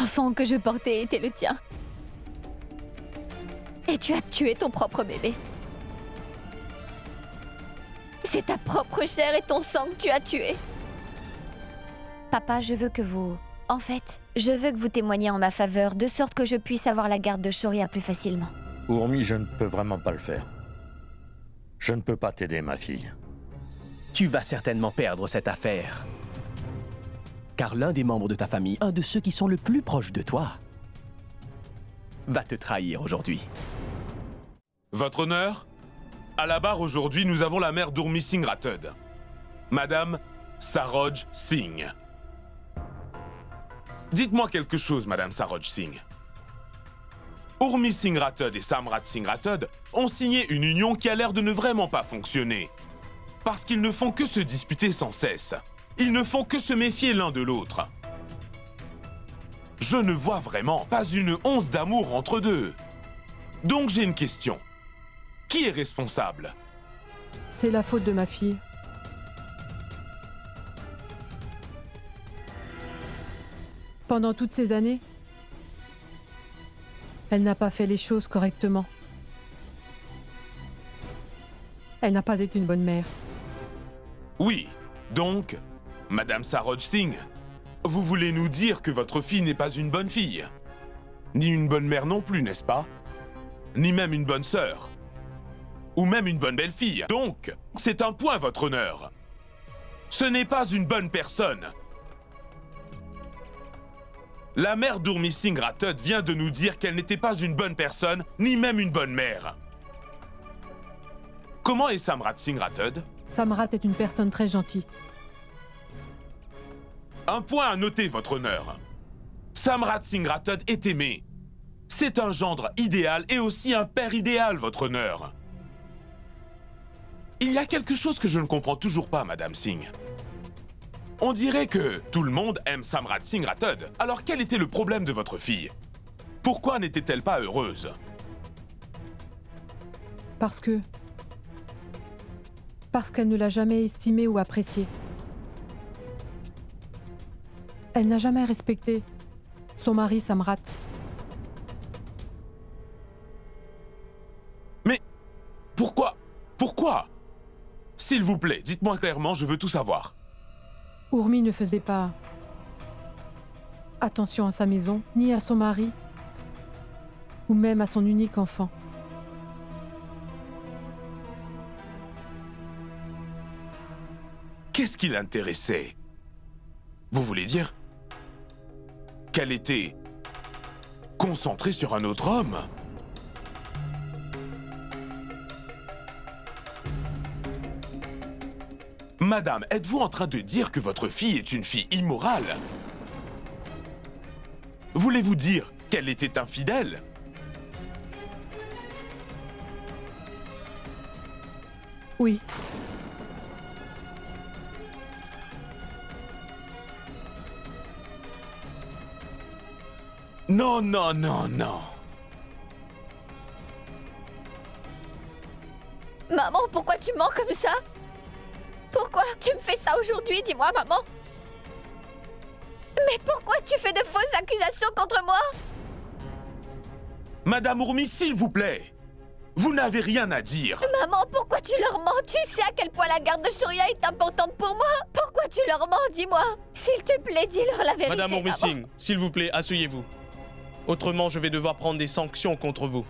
L'enfant que je portais était le tien. Et tu as tué ton propre bébé. C'est ta propre chair et ton sang que tu as tué. Papa, je veux que vous... En fait, je veux que vous témoigniez en ma faveur, de sorte que je puisse avoir la garde de Shoria plus facilement. Urmi, je ne peux vraiment pas le faire. Je ne peux pas t'aider, ma fille. Tu vas certainement perdre cette affaire. Car l'un des membres de ta famille, un de ceux qui sont le plus proches de toi, va te trahir aujourd'hui. Votre honneur, à la barre aujourd'hui, nous avons la mère d'Urmi Singh Rathod, Madame Saroj Singh. Dites-moi quelque chose, Madame Saroj Singh. Urmi Singh Rathod et Samrat Singh Rathod ont signé une union qui a l'air de ne vraiment pas fonctionner. Parce qu'ils ne font que se disputer sans cesse. Ils ne font que se méfier l'un de l'autre. Je ne vois vraiment pas une once d'amour entre deux. Donc j'ai une question. Qui est responsable? C'est la faute de ma fille. Pendant toutes ces années, elle n'a pas fait les choses correctement. Elle n'a pas été une bonne mère. Oui, donc, Madame Saroj Singh, vous voulez nous dire que votre fille n'est pas une bonne fille? Ni une bonne mère non plus, n'est-ce pas? Ni même une bonne sœur? Ou même une bonne belle-fille? Donc, c'est un point, votre honneur. Ce n'est pas une bonne personne. La mère d'Urmi Singh Rathod vient de nous dire qu'elle n'était pas une bonne personne, ni même une bonne mère. Comment est Samrat Singh Rathod? Samrat est une personne très gentille. Un point à noter, votre honneur. Samrat Singh Rathod est aimé. C'est un gendre idéal et aussi un père idéal, votre honneur. Il y a quelque chose que je ne comprends toujours pas, Madame Singh. On dirait que tout le monde aime Samrat Singh Rathod. Alors quel était le problème de votre fille? Pourquoi n'était-elle pas heureuse? Parce qu'elle ne l'a jamais estimé ou apprécié. Elle n'a jamais respecté son mari Samrat. Mais pourquoi? Pourquoi? S'il vous plaît, dites-moi clairement, je veux tout savoir. Urmi ne faisait pas attention à sa maison, ni à son mari, ou même à son unique enfant. Qu'est-ce qui l'intéressait? Vous voulez dire qu'elle était concentrée sur un autre homme? Madame, êtes-vous en train de dire que votre fille est une fille immorale? Voulez-vous dire qu'elle était infidèle? Oui. Non, non, non, non. Maman, pourquoi tu mens comme ça? Pourquoi tu me fais ça aujourd'hui? Dis-moi, maman. Mais pourquoi tu fais de fausses accusations contre moi? Madame Urmi, s'il vous plaît. Vous n'avez rien à dire. Maman, pourquoi tu leur mens? Tu sais à quel point la garde de Shoria est importante pour moi. Pourquoi tu leur mens? Dis-moi. S'il te plaît, dis-leur la vérité, Madame Urmi maman. Singh, s'il vous plaît, asseyez-vous. Autrement, je vais devoir prendre des sanctions contre vous.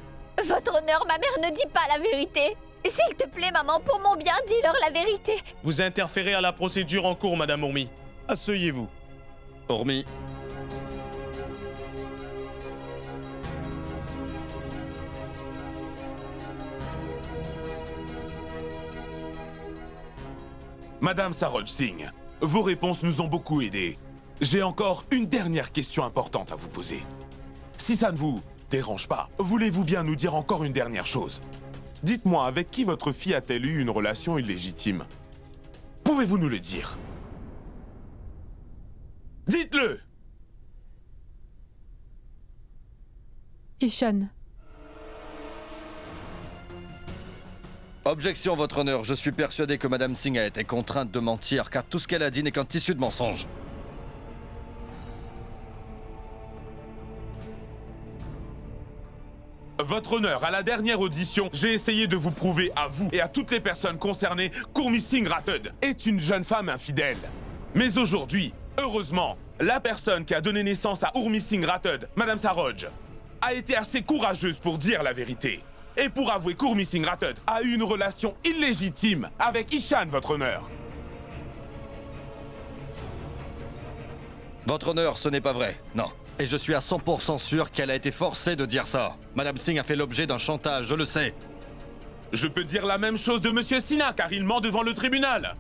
Votre honneur, ma mère ne dit pas la vérité. S'il te plaît, maman, pour mon bien, dis-leur la vérité. Vous interférez à la procédure en cours, Madame Urmi. Asseyez-vous. Urmi. Madame Saroj Singh, vos réponses nous ont beaucoup aidés. J'ai encore une dernière question importante à vous poser. Si ça ne vous dérange pas, voulez-vous bien nous dire encore une dernière chose? Dites-moi, avec qui votre fille a-t-elle eu une relation illégitime? Pouvez-vous nous le dire? Dites-le! Ishan. Objection, votre honneur. Je suis persuadé que Madame Singh a été contrainte de mentir, car tout ce qu'elle a dit n'est qu'un tissu de mensonges. Votre honneur, à la dernière audition, j'ai essayé de vous prouver à vous et à toutes les personnes concernées qu'Urmi Singh Rathod est une jeune femme infidèle. Mais aujourd'hui, heureusement, la personne qui a donné naissance à Urmi Singh Rathod, Madame Saroj, a été assez courageuse pour dire la vérité. Et pour avouer qu'Urmi Singh Rathod a eu une relation illégitime avec Ishan, votre honneur. Votre honneur, ce n'est pas vrai, non. Et je suis à 100% sûr qu'elle a été forcée de dire ça. Madame Singh a fait l'objet d'un chantage, je le sais. Je peux dire la même chose de Monsieur Sinha, car il ment devant le tribunal.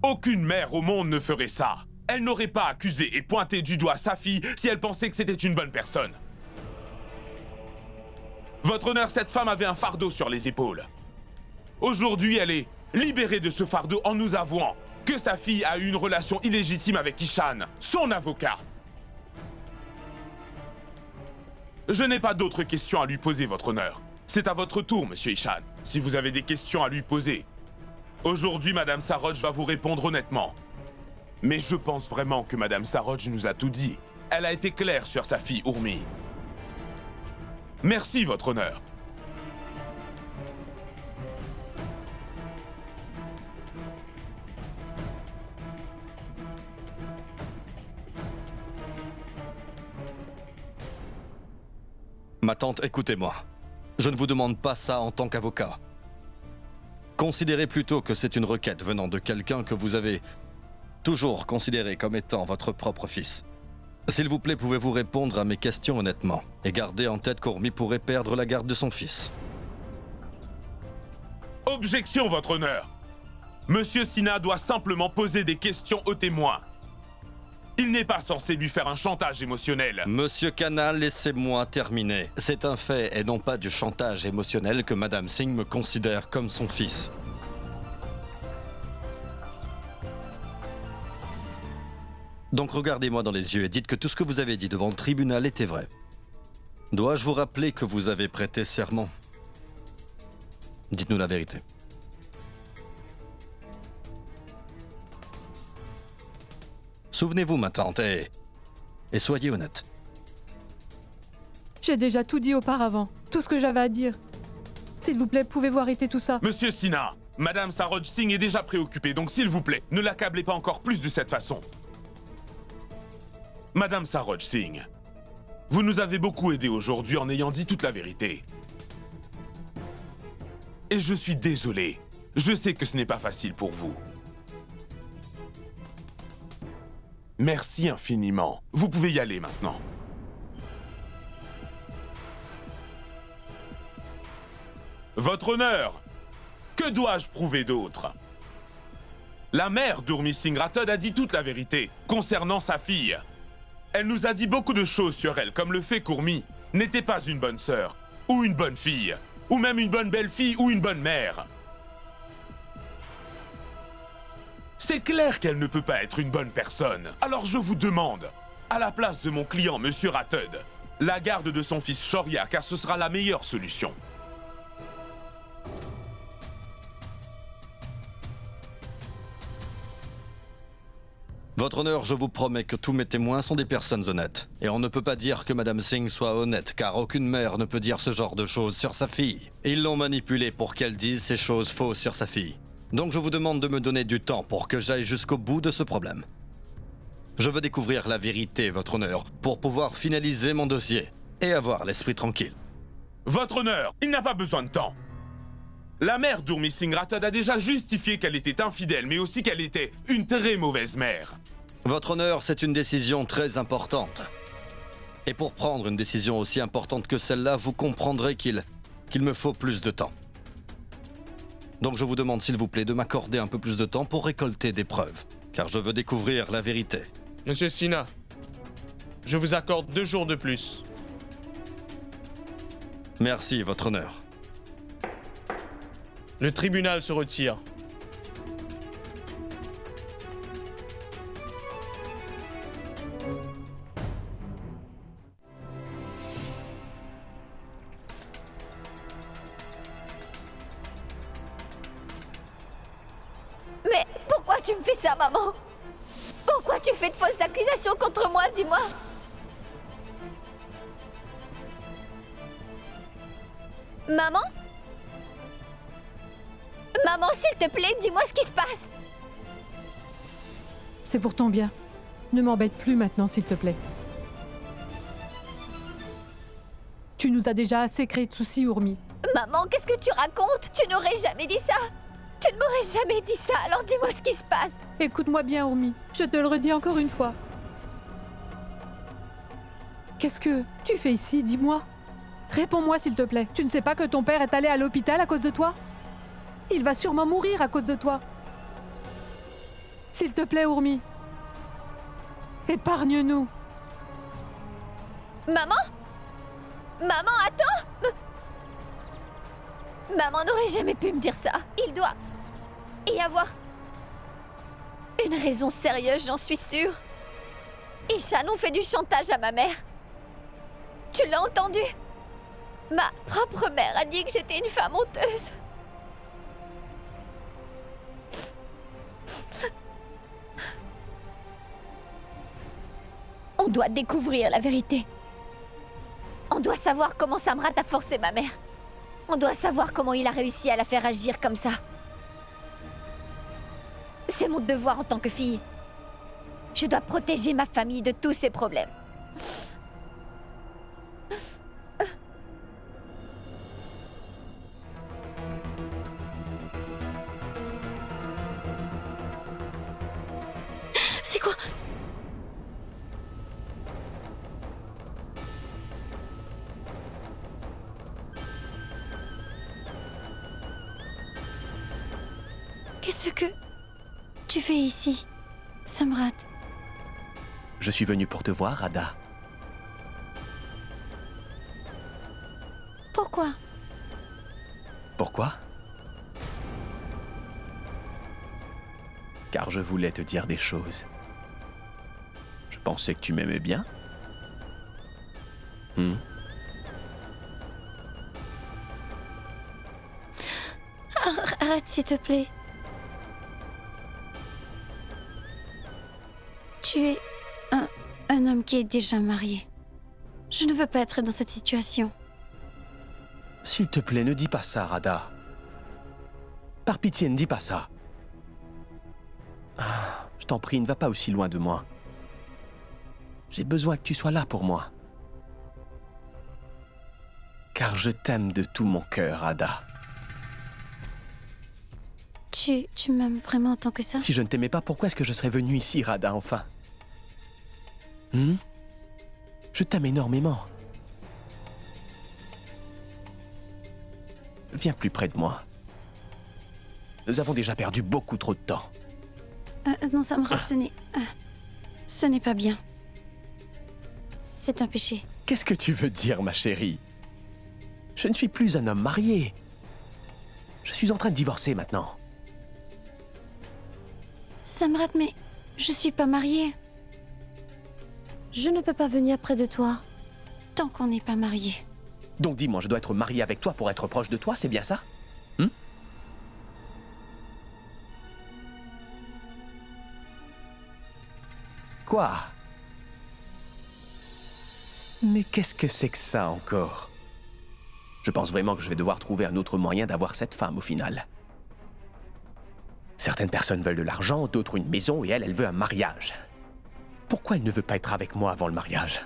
Aucune mère au monde ne ferait ça. Elle n'aurait pas accusé et pointé du doigt sa fille si elle pensait que c'était une bonne personne. Votre honneur, cette femme avait un fardeau sur les épaules. Aujourd'hui, elle est libérée de ce fardeau en nous avouant que sa fille a eu une relation illégitime avec Ishan, son avocat. Je n'ai pas d'autres questions à lui poser, votre honneur. C'est à votre tour, monsieur Ishan, si vous avez des questions à lui poser. Aujourd'hui, Madame Saroj va vous répondre honnêtement. Mais je pense vraiment que Madame Saroj nous a tout dit. Elle a été claire sur sa fille Urmi. Merci, votre honneur. Ma tante, écoutez-moi. Je ne vous demande pas ça en tant qu'avocat. Considérez plutôt que c'est une requête venant de quelqu'un que vous avez toujours considéré comme étant votre propre fils. S'il vous plaît, pouvez-vous répondre à mes questions honnêtement et garder en tête qu'Urmi pourrait perdre la garde de son fils. Objection, votre honneur. Monsieur Sinha doit simplement poser des questions aux témoins. Il n'est pas censé lui faire un chantage émotionnel. Monsieur Khanna, laissez-moi terminer. C'est un fait et non pas du chantage émotionnel que Madame Singh me considère comme son fils. Donc regardez-moi dans les yeux et dites que tout ce que vous avez dit devant le tribunal était vrai. Dois-je vous rappeler que vous avez prêté serment? Dites-nous la vérité. Souvenez-vous, ma tante, et soyez honnête. J'ai déjà tout dit auparavant, tout ce que j'avais à dire. S'il vous plaît, pouvez-vous arrêter tout ça? Monsieur Sinha, Madame Saroj Singh est déjà préoccupée, donc s'il vous plaît, ne l'accablez pas encore plus de cette façon. Madame Saroj Singh, vous nous avez beaucoup aidé aujourd'hui en ayant dit toute la vérité. Et je suis désolé. Je sais que ce n'est pas facile pour vous. Merci infiniment. Vous pouvez y aller maintenant. Votre honneur, que dois-je prouver d'autre? La mère d'Urmi Singh Rathod a dit toute la vérité concernant sa fille. Elle nous a dit beaucoup de choses sur elle, comme le fait qu'Urmi n'était pas une bonne sœur, ou une bonne fille, ou même une bonne belle-fille ou une bonne mère. C'est clair qu'elle ne peut pas être une bonne personne. Alors je vous demande, à la place de mon client, Monsieur Rathod, la garde de son fils Shoria, car ce sera la meilleure solution. Votre honneur, je vous promets que tous mes témoins sont des personnes honnêtes. Et on ne peut pas dire que Madame Singh soit honnête, car aucune mère ne peut dire ce genre de choses sur sa fille. Ils l'ont manipulée pour qu'elle dise ces choses fausses sur sa fille. Donc je vous demande de me donner du temps pour que j'aille jusqu'au bout de ce problème. Je veux découvrir la vérité, votre honneur, pour pouvoir finaliser mon dossier et avoir l'esprit tranquille. Votre honneur, il n'a pas besoin de temps. La mère d'Urmi Singh Rathod a déjà justifié qu'elle était infidèle, mais aussi qu'elle était une très mauvaise mère. Votre honneur, c'est une décision très importante. Et pour prendre une décision aussi importante que celle-là, vous comprendrez qu'il me faut plus de temps. Donc je vous demande s'il vous plaît de m'accorder un peu plus de temps pour récolter des preuves, car je veux découvrir la vérité. Monsieur Sinha, je vous accorde 2 jours de plus. Merci, votre honneur. Le tribunal se retire. Mais pourquoi tu me fais ça, maman? Pourquoi tu fais de fausses accusations contre moi, dis-moi? Maman? Maman, s'il te plaît, dis-moi ce qui se passe. C'est pour ton bien. Ne m'embête plus maintenant, s'il te plaît. Tu nous as déjà assez créé de soucis, Urmi. Maman, qu'est-ce que tu racontes? Tu n'aurais jamais dit ça. Tu ne m'aurais jamais dit ça, alors dis-moi ce qui se passe. Écoute-moi bien, Urmi. Je te le redis encore une fois. Qu'est-ce que tu fais ici? Dis-moi. Réponds-moi, s'il te plaît. Tu ne sais pas que ton père est allé à l'hôpital à cause de toi? Il va sûrement mourir à cause de toi. S'il te plaît, Urmi. Épargne-nous. Maman? Maman, attends! Maman n'aurait jamais pu me dire ça. Il doit y avoir une raison sérieuse, j'en suis sûre. Ishan ont fait du chantage à ma mère. Tu l'as entendu? Ma propre mère a dit que j'étais une femme honteuse. On doit découvrir la vérité. On doit savoir comment Samrat a forcé ma mère. On doit savoir comment il a réussi à la faire agir comme ça. C'est mon devoir en tant que fille. Je dois protéger ma famille de tous ces problèmes. C'est quoi? Qu'est-ce que tu fais ici, Samrat? Je suis venu pour te voir, Ada. Pourquoi? Pourquoi? Car je voulais te dire des choses. Je pensais que tu m'aimais bien. Arrête, s'il te plaît. Tu es un homme qui est déjà marié. Je ne veux pas être dans cette situation. S'il te plaît, ne dis pas ça, Rada. Par pitié, ne dis pas ça. Ah, je t'en prie, ne va pas aussi loin de moi. J'ai besoin que tu sois là pour moi. Car je t'aime de tout mon cœur, Ada. Tu m'aimes vraiment autant que ça? Si je ne t'aimais pas, pourquoi est-ce que je serais venu ici, Rada, enfin? Je t'aime énormément. Viens plus près de moi. Nous avons déjà perdu beaucoup trop de temps. Non, Samrat, ce n'est pas bien. C'est un péché. Qu'est-ce que tu veux dire, ma chérie? Je ne suis plus un homme marié. Je suis en train de divorcer maintenant. Samrat, mais je suis pas mariée. Je ne peux pas venir près de toi. Tant qu'on n'est pas mariés. Donc dis-moi, je dois être marié avec toi pour être proche de toi, c'est bien ça? Quoi? Mais qu'est-ce que c'est que ça encore? Je pense vraiment que je vais devoir trouver un autre moyen d'avoir cette femme au final. Certaines personnes veulent de l'argent, d'autres une maison, et elle veut un mariage. Pourquoi elle ne veut pas être avec moi avant le mariage?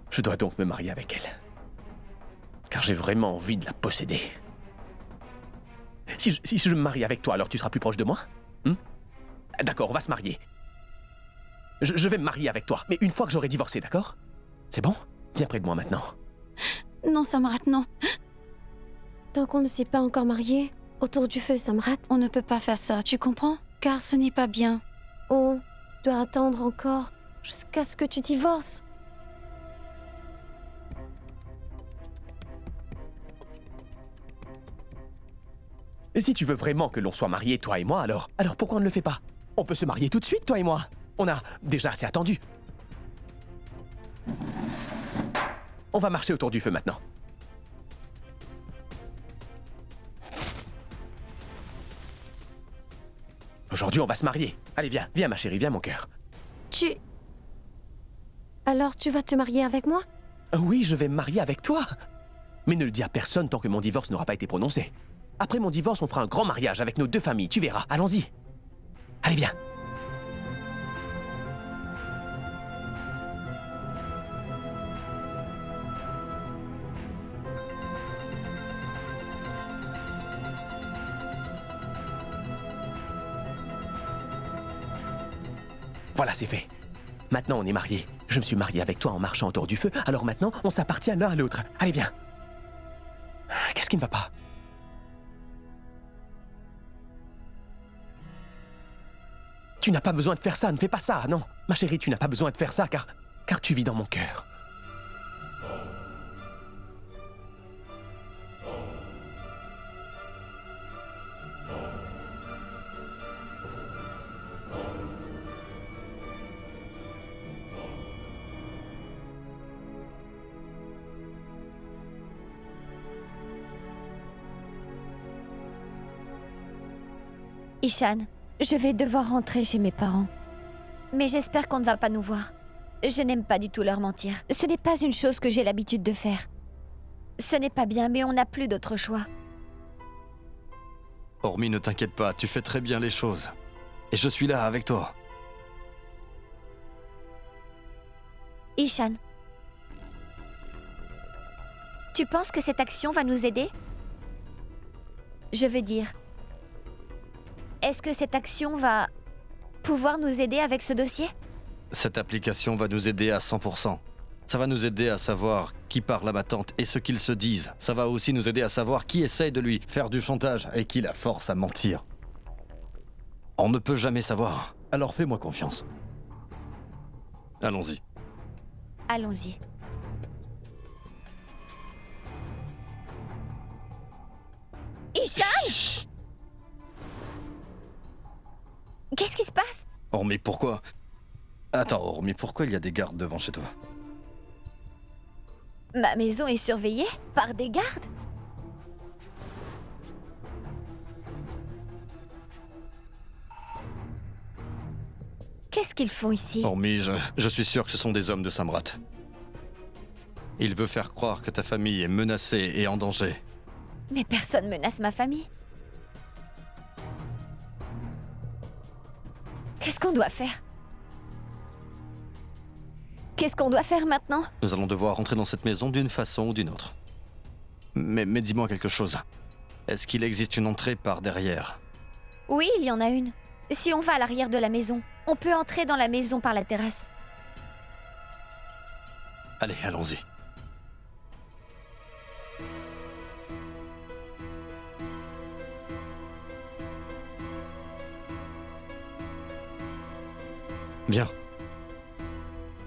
Je dois donc me marier avec elle. Car j'ai vraiment envie de la posséder. Si je me marie avec toi, alors tu seras plus proche de moi? D'accord, on va se marier. Je vais me marier avec toi, mais une fois que j'aurai divorcé, d'accord? C'est bon? Viens près de moi maintenant. Non, Samrat, non. Donc on ne s'est pas encore mariés autour du feu, Samrat. On ne peut pas faire ça, tu comprends? Car ce n'est pas bien. On doit attendre encore jusqu'à ce que tu divorces. Et si tu veux vraiment que l'on soit mariés, toi et moi, alors pourquoi on ne le fait pas? On peut se marier tout de suite, toi et moi. On a déjà assez attendu. On va marcher autour du feu maintenant. Aujourd'hui, on va se marier. Allez, viens ma chérie, viens mon cœur. Alors tu vas te marier avec moi? Oui, je vais me marier avec toi. Mais ne le dis à personne tant que mon divorce n'aura pas été prononcé. Après mon divorce, on fera un grand mariage avec nos deux familles, tu verras. Allons-y. Allez, viens. Voilà, c'est fait. Maintenant, on est mariés. Je me suis marié avec toi en marchant autour du feu, alors maintenant, on s'appartient l'un à l'autre. Allez, viens. Qu'est-ce qui ne va pas? Tu n'as pas besoin de faire ça, ne fais pas ça, non. Ma chérie, tu n'as pas besoin de faire ça, car tu vis dans mon cœur. Ishan, je vais devoir rentrer chez mes parents. Mais j'espère qu'on ne va pas nous voir. Je n'aime pas du tout leur mentir. Ce n'est pas une chose que j'ai l'habitude de faire. Ce n'est pas bien, mais on n'a plus d'autre choix. Hormis, ne t'inquiète pas, tu fais très bien les choses. Et je suis là avec toi. Ishan, tu penses que cette action va nous aider? Je veux dire, est-ce que cette action va pouvoir nous aider avec ce dossier? Cette application va nous aider à 100%. Ça va nous aider à savoir qui parle à ma tante et ce qu'ils se disent. Ça va aussi nous aider à savoir qui essaye de lui faire du chantage et qui la force à mentir. On ne peut jamais savoir. Alors fais-moi confiance. Allons-y. Allons-y. Ishan! Qu'est-ce qui se passe? Hormis pourquoi? Attends, hormis pourquoi il y a des gardes devant chez toi? Ma maison est surveillée par des gardes? Qu'est-ce qu'ils font ici? Hormis, je suis sûr que ce sont des hommes de Samrat. Il veut faire croire que ta famille est menacée et en danger. Mais personne menace ma famille. Qu'est-ce qu'on doit faire? Qu'est-ce qu'on doit faire maintenant? Nous allons devoir rentrer dans cette maison d'une façon ou d'une autre. Mais dis-moi quelque chose. Est-ce qu'il existe une entrée par derrière? Oui, il y en a une. Si on va à l'arrière de la maison, on peut entrer dans la maison par la terrasse. Allez, allons-y. Viens.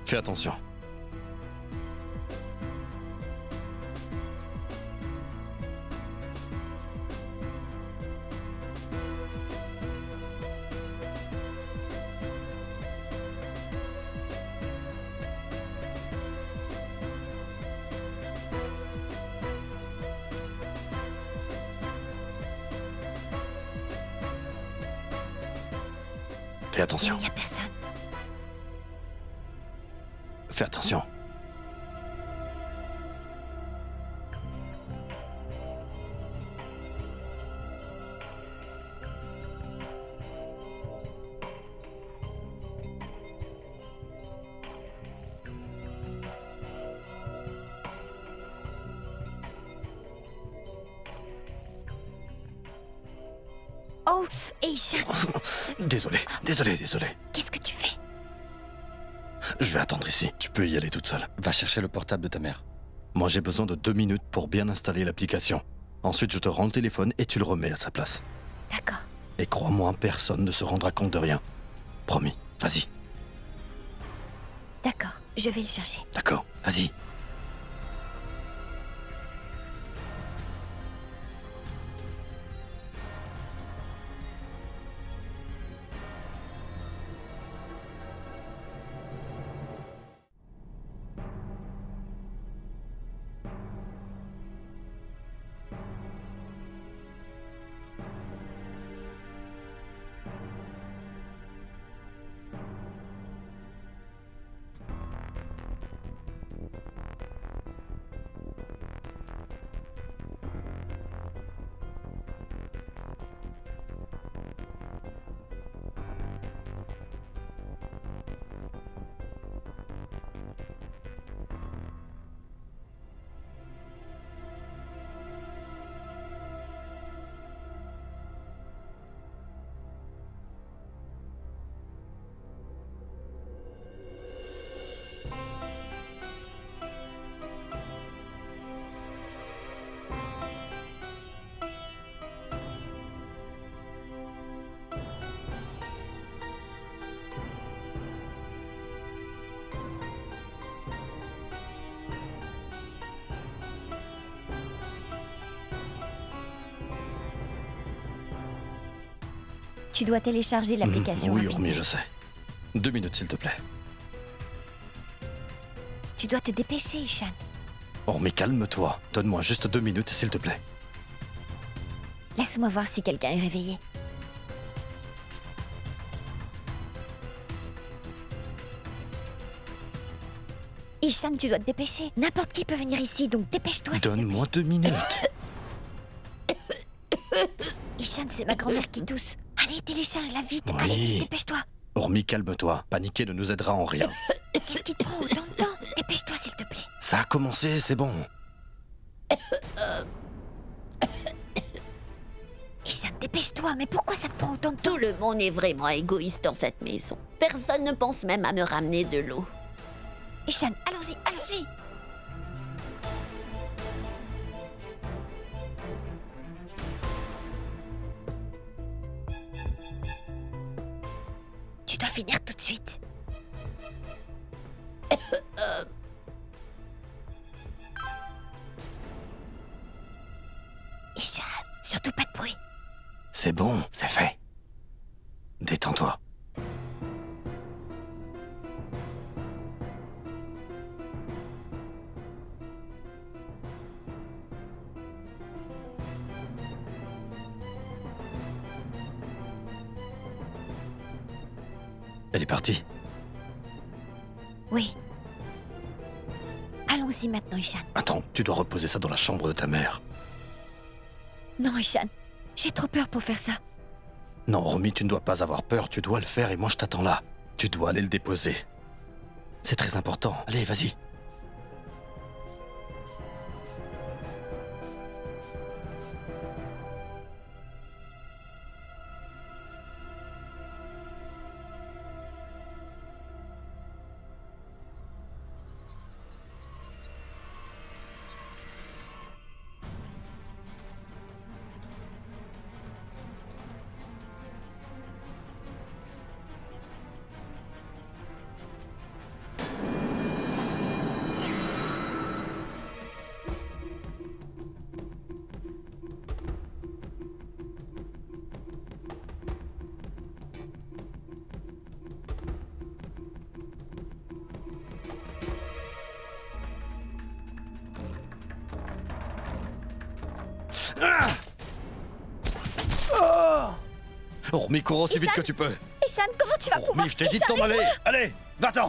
Fais attention. Fais attention. Il n'y a personne. Fais attention. Oh, Ishan, Désolé. qu'est-ce que tu fais? Je vais attendre ici. Tu peux y aller toute seule. Va chercher le portable de ta mère. Moi, j'ai besoin de 2 minutes pour bien installer l'application. Ensuite, je te rends le téléphone et tu le remets à sa place. D'accord. Et crois-moi, personne ne se rendra compte de rien. Promis. Vas-y. D'accord, je vais le chercher. D'accord. Vas-y. Tu dois télécharger l'application. Oui, rapidement. Ormi, je sais. 2 minutes, s'il te plaît. Tu dois te dépêcher, Ishan. Ormi, calme-toi. Donne-moi juste 2 minutes, s'il te plaît. Laisse-moi voir si quelqu'un est réveillé. Ishan, tu dois te dépêcher. N'importe qui peut venir ici, donc dépêche-toi. s'il te plaît. Donne-moi 2 minutes. Ishan, c'est ma grand-mère qui tousse. Allez, télécharge-la vite. Oui. Allez, vite, dépêche-toi. Ormi, calme-toi. Paniquer ne nous aidera en rien. Qu'est-ce qui te prend autant de temps? Dépêche-toi, s'il te plaît. Ça a commencé, c'est bon. Ishan, dépêche-toi. Mais pourquoi ça te prend autant de temps? Tout le monde est vraiment égoïste dans cette maison. Personne ne pense même à me ramener de l'eau. Ishan, allons-y, allons-y. Tu dois finir tout de suite. Ishan, surtout pas de bruit. C'est bon, c'est fait. Détends-toi. Elle est partie. Oui. Allons-y maintenant, Ishan. Attends, tu dois reposer ça dans la chambre de ta mère. Non, Ishan. J'ai trop peur pour faire ça. Non, Romy, tu ne dois pas avoir peur, tu dois le faire et moi je t'attends là. Tu dois aller le déposer. C'est très important. Allez, vas-y. Romy, cours aussi vite que tu peux. Ishan, comment tu vas pouvoir... Romy, je t'ai dit de t'en aller. Allez, va-t'en.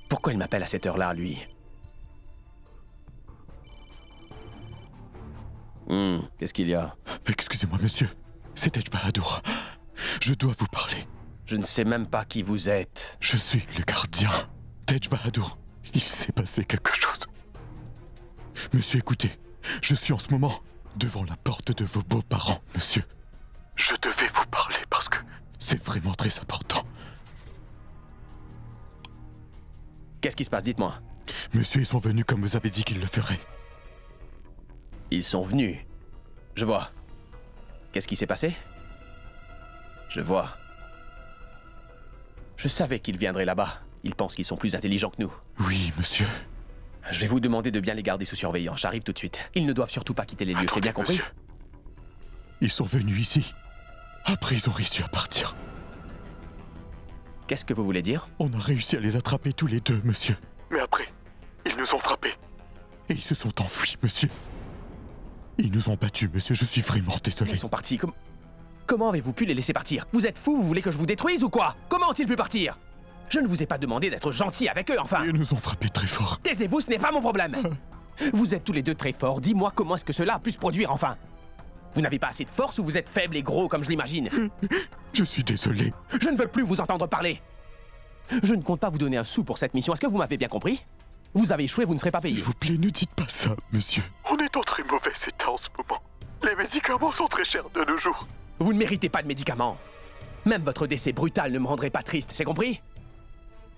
Pourquoi il m'appelle à cette heure-là, lui? Qu'est-ce qu'il y a? Excusez-moi, monsieur. C'est Tej Bahadur. Je dois vous parler. Je ne sais même pas qui vous êtes. Je suis le gardien. Tej Bahadur. Il s'est passé quelque chose. Monsieur, écoutez. Je suis en ce moment devant la porte de vos beaux-parents, monsieur. Je devais vous parler parce que c'est vraiment très important. Qu'est-ce qui se passe? Dites-moi. Monsieur, ils sont venus comme vous avez dit qu'ils le feraient. Ils sont venus. Je vois. Qu'est-ce qui s'est passé? Je vois. Je savais qu'ils viendraient là-bas. Ils pensent qu'ils sont plus intelligents que nous. Oui, monsieur. Je vais vous demander de bien les garder sous surveillance. J'arrive tout de suite. Ils ne doivent surtout pas quitter les lieux, c'est bien compris? Monsieur. Ils sont venus ici. Après, ils ont réussi à partir. Qu'est-ce que vous voulez dire? On a réussi à les attraper tous les deux, monsieur. Mais après, ils nous ont frappés. Et ils se sont enfuis, monsieur. Ils nous ont battus, monsieur. Je suis vraiment désolé. Ils sont partis. Comment avez-vous pu les laisser partir? Vous êtes fous? Vous voulez que je vous détruise ou quoi? Comment ont-ils pu partir? Je ne vous ai pas demandé d'être gentil avec eux, enfin. Ils nous ont frappés très fort. Taisez-vous, ce n'est pas mon problème. Vous êtes tous les deux très forts. Dis-moi comment est-ce que cela a pu se produire, enfin. Vous n'avez pas assez de force ou vous êtes faible et gros comme je l'imagine? Je suis désolé. Je ne veux plus vous entendre parler. Je ne compte pas vous donner un sou pour cette mission. Est-ce que vous m'avez bien compris? Vous avez échoué, vous ne serez pas payé. S'il vous plaît, ne dites pas ça, monsieur. On est en très mauvais état en ce moment. Les médicaments sont très chers de nos jours. Vous ne méritez pas de médicaments. Même votre décès brutal ne me rendrait pas triste, c'est compris?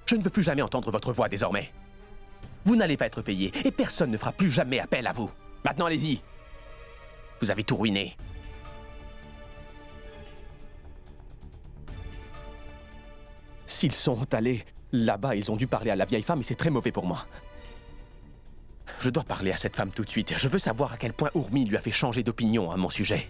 Je ne veux plus jamais entendre votre voix désormais. Vous n'allez pas être payé et personne ne fera plus jamais appel à vous. Maintenant, allez-y. Vous avez tout ruiné. S'ils sont allés là-bas, ils ont dû parler à la vieille femme et c'est très mauvais pour moi. Je dois parler à cette femme tout de suite. Je veux savoir à quel point Urmi lui a fait changer d'opinion à mon sujet.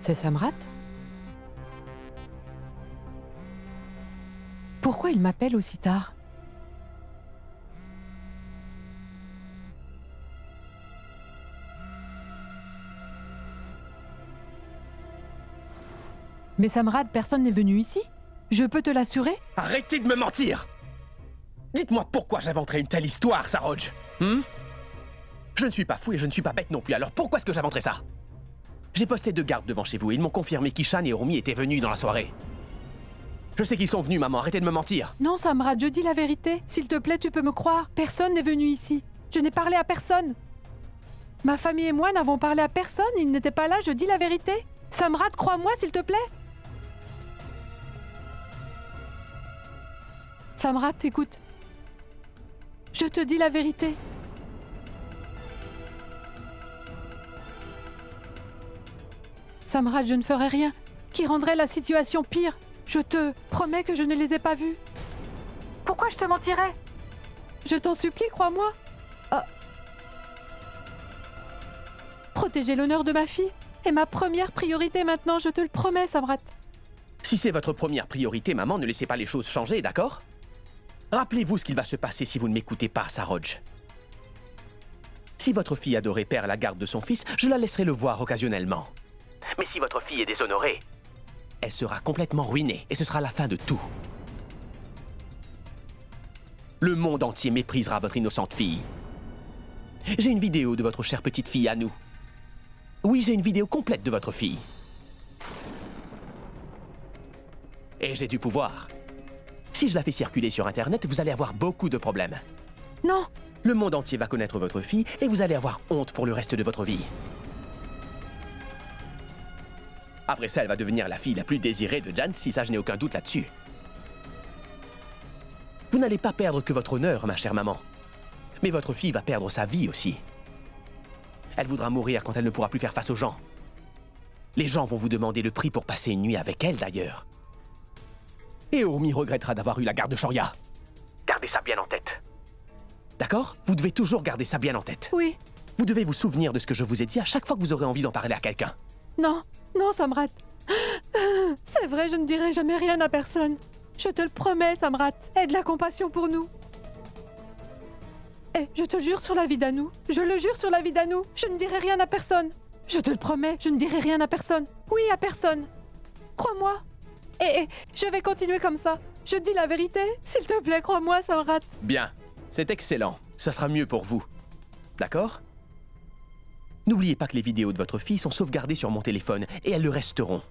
C'est Samrat? Pourquoi il m'appelle aussi tard? Mais Samrat, personne n'est venu ici? Je peux te l'assurer? Arrêtez de me mentir! Dites-moi pourquoi j'inventerais une telle histoire, Saroj. Je ne suis pas fou et je ne suis pas bête non plus, alors pourquoi est-ce que j'inventerais ça? J'ai posté 2 gardes devant chez vous et ils m'ont confirmé qu'Ishan et Urmi étaient venus dans la soirée. Je sais qu'ils sont venus, maman, arrêtez de me mentir. Non, Samrat, je dis la vérité. S'il te plaît, tu peux me croire. Personne n'est venu ici. Je n'ai parlé à personne. Ma famille et moi n'avons parlé à personne. Ils n'étaient pas là, je dis la vérité. Samrat, crois-moi, s'il te plaît. Samrat, écoute. Je te dis la vérité. Samrat, je ne ferai rien qui rendrait la situation pire. Je te promets que je ne les ai pas vus. Pourquoi je te mentirais? Je t'en supplie, crois-moi. Protéger l'honneur de ma fille est ma première priorité maintenant, je te le promets, Samrat. Si c'est votre première priorité, maman, ne laissez pas les choses changer, d'accord? Rappelez-vous ce qu'il va se passer si vous ne m'écoutez pas, Saroj. Si votre fille adorée perd la garde de son fils, je la laisserai le voir occasionnellement. Mais si votre fille est déshonorée, elle sera complètement ruinée et ce sera la fin de tout. Le monde entier méprisera votre innocente fille. J'ai une vidéo de votre chère petite fille à nous. Oui, j'ai une vidéo complète de votre fille. Et j'ai du pouvoir. Si je la fais circuler sur Internet, vous allez avoir beaucoup de problèmes. Non! Le monde entier va connaître votre fille et vous allez avoir honte pour le reste de votre vie. Après ça, elle va devenir la fille la plus désirée de Jansi, ça je n'ai aucun doute là-dessus. Vous n'allez pas perdre que votre honneur, ma chère maman. Mais votre fille va perdre sa vie aussi. Elle voudra mourir quand elle ne pourra plus faire face aux gens. Les gens vont vous demander le prix pour passer une nuit avec elle, d'ailleurs. Et Urmi regrettera d'avoir eu la garde de Shoria. Gardez ça bien en tête. D'accord? Vous devez toujours garder ça bien en tête. Oui. Vous devez vous souvenir de ce que je vous ai dit à chaque fois que vous aurez envie d'en parler à quelqu'un. Non, non, Samrat. C'est vrai, je ne dirai jamais rien à personne. Je te le promets, Samrat. Aie de la compassion pour nous. Et je te jure sur la vie d'Anou. Je le jure sur la vie d'Anou. Je ne dirai rien à personne. Je te le promets, je ne dirai rien à personne. Oui, à personne. Crois-moi. Et je vais continuer comme ça. Je dis la vérité. S'il te plaît, crois-moi, Samrat. Bien. C'est excellent. Ce sera mieux pour vous. D'accord? N'oubliez pas que les vidéos de votre fille sont sauvegardées sur mon téléphone et elles le resteront.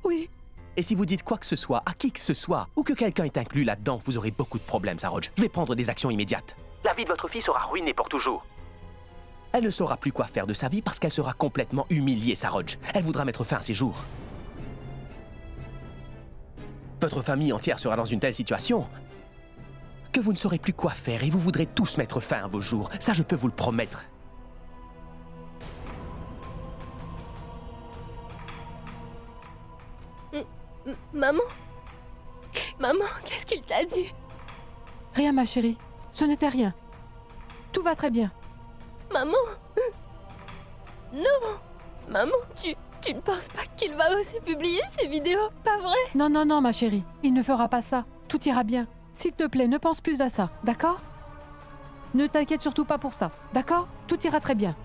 Oui. Et si vous dites quoi que ce soit, à qui que ce soit, ou que quelqu'un est inclus là-dedans, vous aurez beaucoup de problèmes, Saroj. Je vais prendre des actions immédiates. La vie de votre fille sera ruinée pour toujours. Elle ne saura plus quoi faire de sa vie parce qu'elle sera complètement humiliée, Saroj. Elle voudra mettre fin à ses jours. Votre famille entière sera dans une telle situation que vous ne saurez plus quoi faire et vous voudrez tous mettre fin à vos jours. Ça, je peux vous le promettre. Maman? Maman, qu'est-ce qu'il t'a dit? Rien, ma chérie. Ce n'était rien. Tout va très bien. Maman? Non! Maman, tu ne penses pas qu'il va aussi publier ces vidéos, pas vrai? Non, non, non, ma chérie. Il ne fera pas ça. Tout ira bien. S'il te plaît, ne pense plus à ça, d'accord? Ne t'inquiète surtout pas pour ça, d'accord? Tout ira très bien.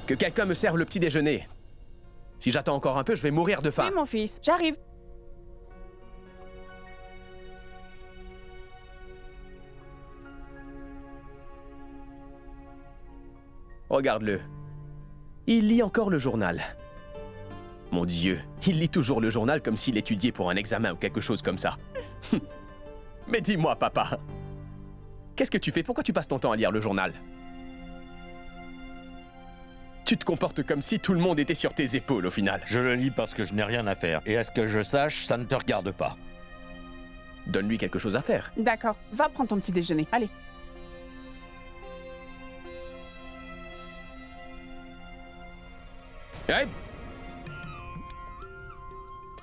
Que quelqu'un me serve le petit déjeuner. Si j'attends encore un peu, je vais mourir de faim. Oui, mon fils, j'arrive. Regarde-le. Il lit encore le journal. Mon Dieu, il lit toujours le journal comme s'il étudiait pour un examen ou quelque chose comme ça. Mais dis-moi, papa, qu'est-ce que tu fais? Pourquoi tu passes ton temps à lire le journal? Tu te comportes comme si tout le monde était sur tes épaules au final. Je le lis parce que je n'ai rien à faire. Et à ce que je sache, ça ne te regarde pas. Donne-lui quelque chose à faire. D'accord, va prendre ton petit déjeuner. Allez. Hey!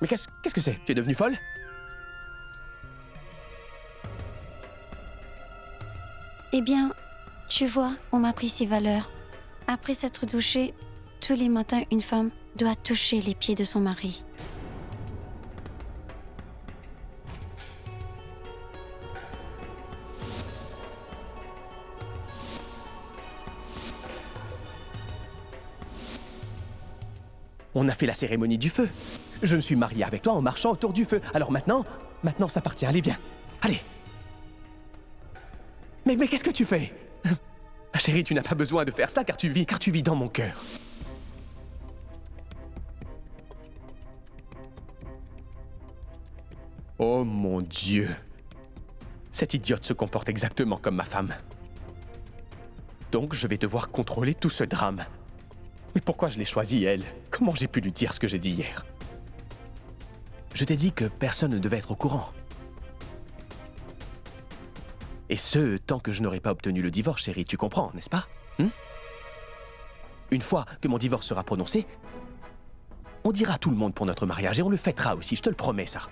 Mais qu'est-ce que c'est? Tu es devenue folle? Eh bien, tu vois, on m'a appris ces valeurs. Après s'être douchée, tous les matins, une femme doit toucher les pieds de son mari. On a fait la cérémonie du feu. Je me suis marié avec toi en marchant autour du feu. Alors maintenant ça appartient. Allez, viens. Allez. Mais qu'est-ce que tu fais? Ma chérie, tu n'as pas besoin de faire ça car tu vis dans mon cœur. Oh mon Dieu. Cette idiote se comporte exactement comme ma femme. Donc je vais devoir contrôler tout ce drame. Mais pourquoi je l'ai choisie, elle? Comment j'ai pu lui dire ce que j'ai dit hier? Je t'ai dit que personne ne devait être au courant. Et ce, tant que je n'aurai pas obtenu le divorce, chérie, tu comprends, n'est-ce pas? Une fois que mon divorce sera prononcé, on dira à tout le monde pour notre mariage et on le fêtera aussi, je te le promets, ça.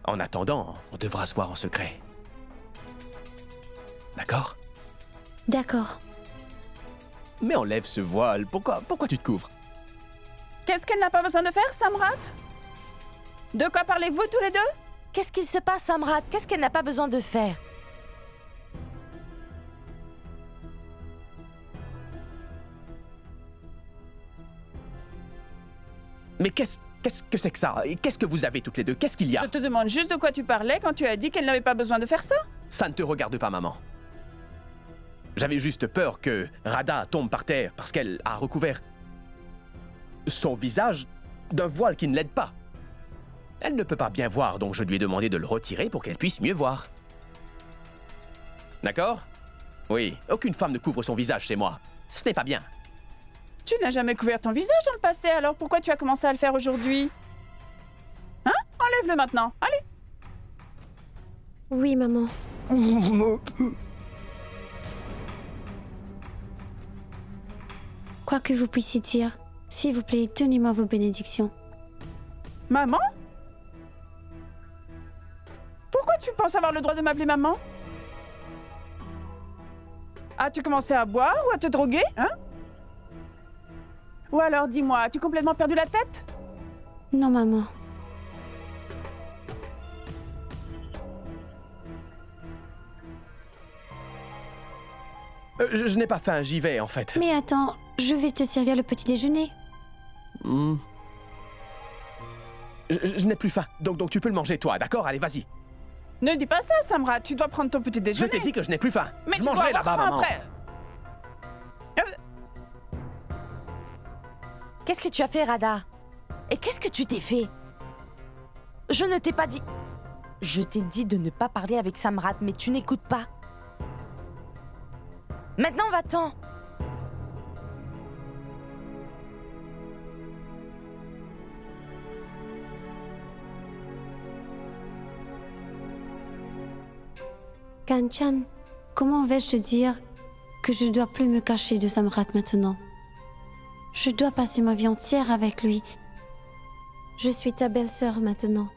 En attendant, on devra se voir en secret. D'accord? D'accord. Mais enlève ce voile, pourquoi tu te couvres? Qu'est-ce qu'elle n'a pas besoin de faire, Samrat? De quoi parlez-vous tous les deux? Qu'est-ce qu'il se passe, Samrat? Qu'est-ce qu'elle n'a pas besoin de faire? Mais qu'est-ce que c'est que ça? Et qu'est-ce que vous avez toutes les deux? Qu'est-ce qu'il y a? Je te demande juste de quoi tu parlais quand tu as dit qu'elle n'avait pas besoin de faire ça. Ça ne te regarde pas, maman. J'avais juste peur que Radha tombe par terre parce qu'elle a recouvert son visage d'un voile qui ne l'aide pas. Elle ne peut pas bien voir, donc je lui ai demandé de le retirer pour qu'elle puisse mieux voir. D'accord? Oui, aucune femme ne couvre son visage chez moi. Ce n'est pas bien. Tu n'as jamais couvert ton visage dans le passé, alors pourquoi tu as commencé à le faire aujourd'hui? Hein? Enlève-le maintenant, allez! Oui, maman. Quoi que vous puissiez dire, s'il vous plaît, tenez-moi vos bénédictions. Maman? Pourquoi tu penses avoir le droit de m'appeler maman? As-tu commencé à boire ou à te droguer, hein? Ou alors, dis-moi, as-tu complètement perdu la tête? Non, maman. Je n'ai pas faim, j'y vais en fait. Mais attends, je vais te servir le petit déjeuner. Je n'ai plus faim, donc tu peux le manger toi, d'accord? Allez, vas-y. Ne dis pas ça, Samra, tu dois prendre ton petit déjeuner. Je t'ai dit que je n'ai plus faim. Mais je tu mangerai dois là-bas, avoir faim maman. après. Qu'est-ce que tu as fait, Radha? Et qu'est-ce que tu t'es fait? Je ne t'ai pas dit... Je t'ai dit de ne pas parler avec Samrat, mais tu n'écoutes pas. Maintenant, va-t'en! Kanchan, comment vais-je te dire que je ne dois plus me cacher de Samrat maintenant? Je dois passer ma vie entière avec lui. Je suis ta belle-sœur maintenant.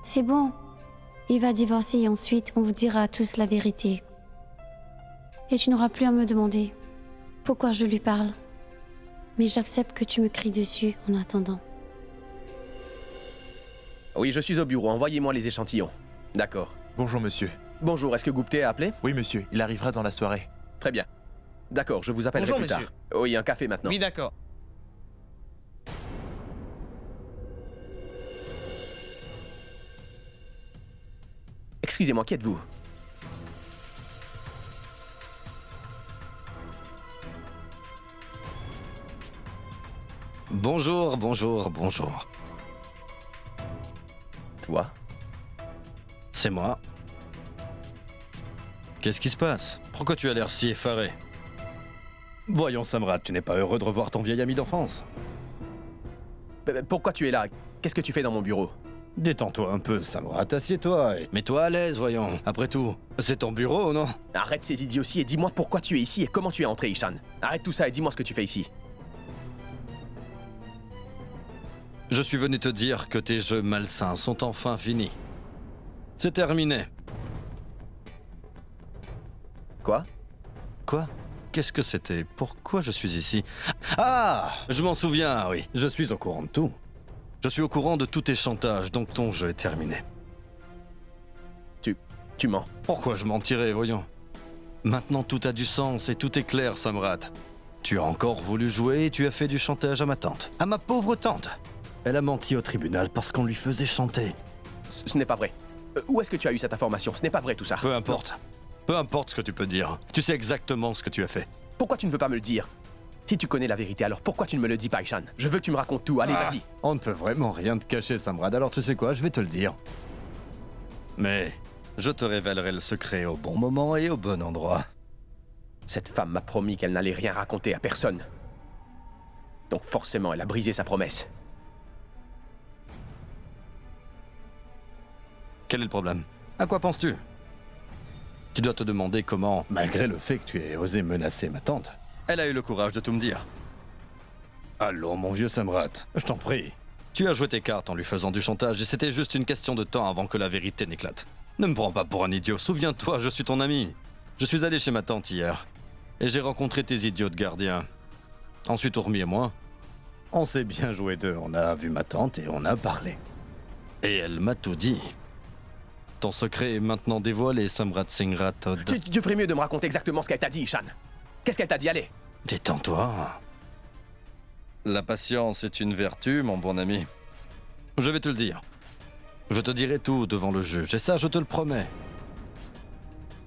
C'est bon. Il va divorcer et ensuite on vous dira à tous la vérité. Et tu n'auras plus à me demander pourquoi je lui parle. Mais j'accepte que tu me cries dessus en attendant. Oui, je suis au bureau, envoyez-moi les échantillons. D'accord. Bonjour monsieur. Bonjour, est-ce que Gupte a appelé? Oui monsieur, il arrivera dans la soirée. Très bien. D'accord, je vous appellerai Bonjour, plus monsieur. tard. Oui, un café maintenant. Oui, d'accord. Excusez-moi, qui êtes-vous? Bonjour, bonjour, bonjour. Toi? C'est moi. Qu'est-ce qui se passe? Pourquoi tu as l'air si effaré? Voyons, Samrat, tu n'es pas heureux de revoir ton vieil ami d'enfance? Pourquoi tu es là? Qu'est-ce que tu fais dans mon bureau? Détends-toi un peu, Samrat, assieds-toi et mets-toi à l'aise, voyons. Après tout, c'est ton bureau, non? Arrête ces idioties et dis-moi pourquoi tu es ici et comment tu es entré, Ishan. Arrête tout ça et dis-moi ce que tu fais ici. Je suis venu te dire que tes jeux malsains sont enfin finis. C'est terminé. Quoi? Quoi? Qu'est-ce que c'était? Pourquoi je suis ici? Ah! Je m'en souviens, oui. Je suis au courant de tout. Je suis au courant de tous tes chantages, donc ton jeu est terminé. Tu mens. Pourquoi je mentirais, voyons? Maintenant tout a du sens et tout est clair, Samrat. Tu as encore voulu jouer et tu as fait du chantage à ma tante. À ma pauvre tante. Elle a menti au tribunal parce qu'on lui faisait chanter. Ce n'est pas vrai. Où est-ce que tu as eu cette information? Ce n'est pas vrai tout ça. Peu importe. Peu importe ce que tu peux dire. Tu sais exactement ce que tu as fait. Pourquoi tu ne veux pas me le dire? Si tu connais la vérité, alors pourquoi tu ne me le dis pas, Ishan? Je veux que tu me racontes tout. Allez, vas-y. On ne peut vraiment rien te cacher, Samrad. Alors tu sais quoi, je vais te le dire. Mais je te révélerai le secret au bon moment et au bon endroit. Cette femme m'a promis qu'elle n'allait rien raconter à personne. Donc forcément, elle a brisé sa promesse. Quel est le problème? À quoi penses-tu? Tu dois te demander comment, malgré le fait que tu aies osé menacer ma tante, elle a eu le courage de tout me dire. Allons, mon vieux Samrat, je t'en prie. Tu as joué tes cartes en lui faisant du chantage et c'était juste une question de temps avant que la vérité n'éclate. Ne me prends pas pour un idiot, souviens-toi, je suis ton ami. Je suis allé chez ma tante hier et j'ai rencontré tes idiots de gardiens. Ensuite, Urmi et moi, on s'est bien joué d'eux. On a vu ma tante et on a parlé. Et elle m'a tout dit. Ton secret est maintenant dévoilé, Samrat Singh Rathod. Tu ferais mieux de me raconter exactement ce qu'elle t'a dit, Ishan. Qu'est-ce qu'elle t'a dit? Allez. Détends-toi. La patience est une vertu, mon bon ami. Je vais te le dire. Je te dirai tout devant le juge, et ça, je te le promets.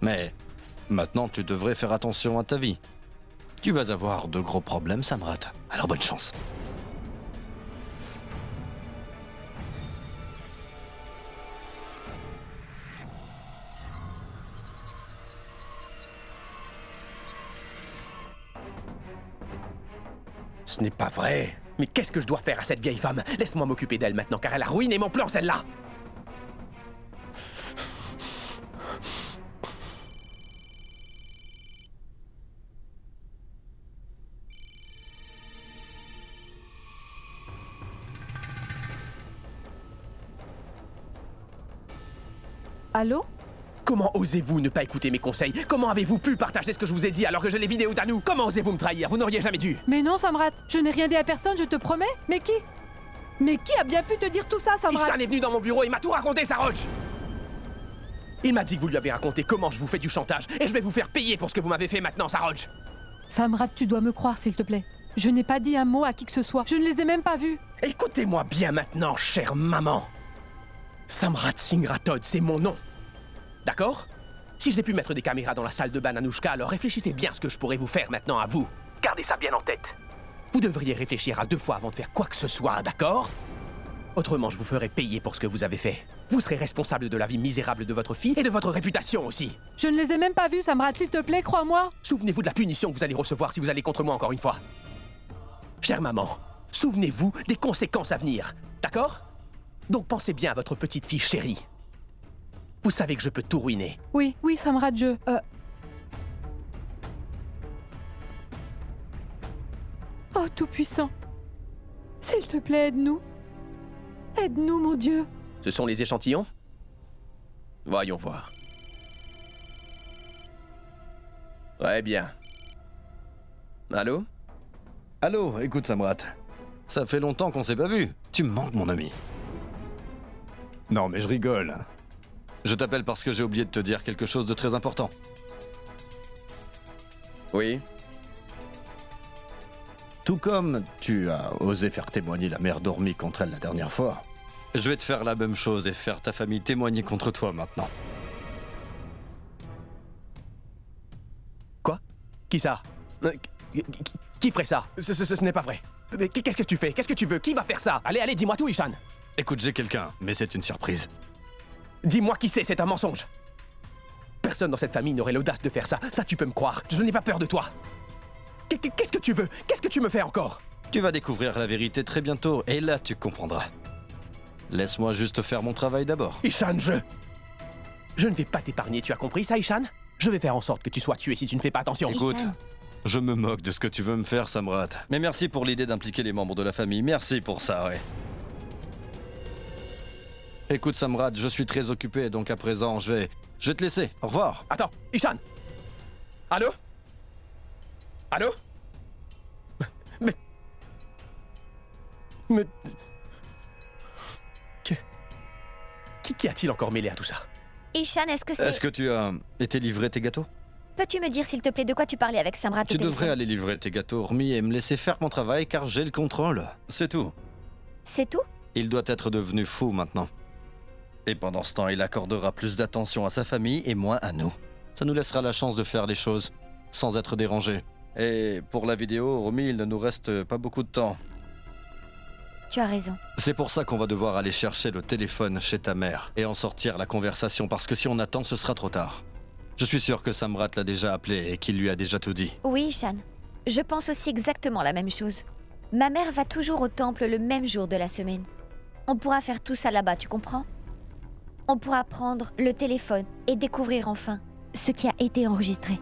Mais maintenant, tu devrais faire attention à ta vie. Tu vas avoir de gros problèmes, Samrat. Alors bonne chance. Ce n'est pas vrai. Mais qu'est-ce que je dois faire à cette vieille femme? Laisse-moi m'occuper d'elle maintenant, car elle a ruiné mon plan, celle-là. Allô? Comment osez-vous ne pas écouter mes conseils? Comment avez-vous pu partager ce que je vous ai dit alors que je l'ai vidéo d'Anou? Comment osez-vous me trahir? Vous n'auriez jamais dû. Mais non, Samrat, je n'ai rien dit à personne, je te promets. Mais qui? Mais qui a bien pu te dire tout ça, Samrat? Ishan est venu dans mon bureau et m'a tout raconté, Saroj. Il m'a dit que vous lui avez raconté comment je vous fais du chantage et je vais vous faire payer pour ce que vous m'avez fait maintenant, Saroj. Samrat, tu dois me croire, s'il te plaît. Je n'ai pas dit un mot à qui que ce soit. Je ne les ai même pas vus. Écoutez-moi bien maintenant, chère maman. Samrat Singh Rathod, c'est mon nom. D'accord? Si j'ai pu mettre des caméras dans la salle de bain d'Anouchka, alors réfléchissez bien à ce que je pourrais vous faire maintenant à vous. Gardez ça bien en tête. Vous devriez réfléchir à 2 fois avant de faire quoi que ce soit, d'accord? Autrement, je vous ferai payer pour ce que vous avez fait. Vous serez responsable de la vie misérable de votre fille et de votre réputation aussi. Je ne les ai même pas vus, Samrat, s'il te plaît, crois-moi. Souvenez-vous de la punition que vous allez recevoir si vous allez contre moi encore une fois. Chère maman, souvenez-vous des conséquences à venir, d'accord? Donc pensez bien à votre petite fille chérie. Vous savez que je peux tout ruiner. Oui, Samrat, Oh, Tout-Puissant. S'il te plaît, aide-nous. Aide-nous, mon Dieu. Ce sont les échantillons? Voyons voir. Très bien. Allô? Allô, écoute, Samrat. Ça fait longtemps qu'on s'est pas vu. Tu me manques, mon ami. Non, mais je rigole. Je t'appelle parce que j'ai oublié de te dire quelque chose de très important. Oui? Tout comme tu as osé faire témoigner la mère d'Urmi contre elle la dernière fois, je vais te faire la même chose et faire ta famille témoigner contre toi maintenant. Qui ça? Qui ferait ça? Ce n'est pas vrai. Mais qu'est-ce que tu fais? Qu'est-ce que tu veux? Qui va faire ça? Allez, allez, dis-moi tout, Ishan. Écoute, j'ai quelqu'un, mais c'est une surprise. Dis-moi qui c'est un mensonge. Personne dans cette famille n'aurait l'audace de faire ça. Ça, tu peux me croire. Je n'ai pas peur de toi. Qu'est-ce que tu veux? Qu'est-ce que tu me fais encore? Tu vas découvrir la vérité très bientôt, et là, tu comprendras. Laisse-moi juste faire mon travail d'abord. Ishan, je ne vais pas t'épargner, tu as compris ça, Ishan? Je vais faire en sorte que tu sois tué si tu ne fais pas attention. Écoute, je me moque de ce que tu veux me faire, Samrat. Mais merci pour l'idée d'impliquer les membres de la famille. Merci pour ça, ouais. Écoute, Samrat, je suis très occupé, donc à présent, je vais te laisser. Au revoir. Attends, Ishan. Allô? Allô? Mais... Qui a-t-il encore mêlé à tout ça? Ishan, est-ce que c'est... Est-ce que tu as été livré tes gâteaux? Peux-tu me dire, s'il te plaît, de quoi tu parlais avec Samrat au Tu téléphone? devrais aller livrer tes gâteaux, Hormis, et me laisser faire mon travail, car j'ai le contrôle. C'est tout. C'est tout? Il doit être devenu fou maintenant. Et pendant ce temps, il accordera plus d'attention à sa famille et moins à nous. Ça nous laissera la chance de faire les choses sans être dérangés. Et pour la vidéo, Hormis, il ne nous reste pas beaucoup de temps. Tu as raison. C'est pour ça qu'on va devoir aller chercher le téléphone chez ta mère et en sortir la conversation, parce que si on attend, ce sera trop tard. Je suis sûr que Samrat l'a déjà appelé et qu'il lui a déjà tout dit. Oui, Ishan. Je pense aussi exactement la même chose. Ma mère va toujours au temple le même jour de la semaine. On pourra faire tout ça là-bas, tu comprends? On pourra prendre le téléphone et découvrir enfin ce qui a été enregistré.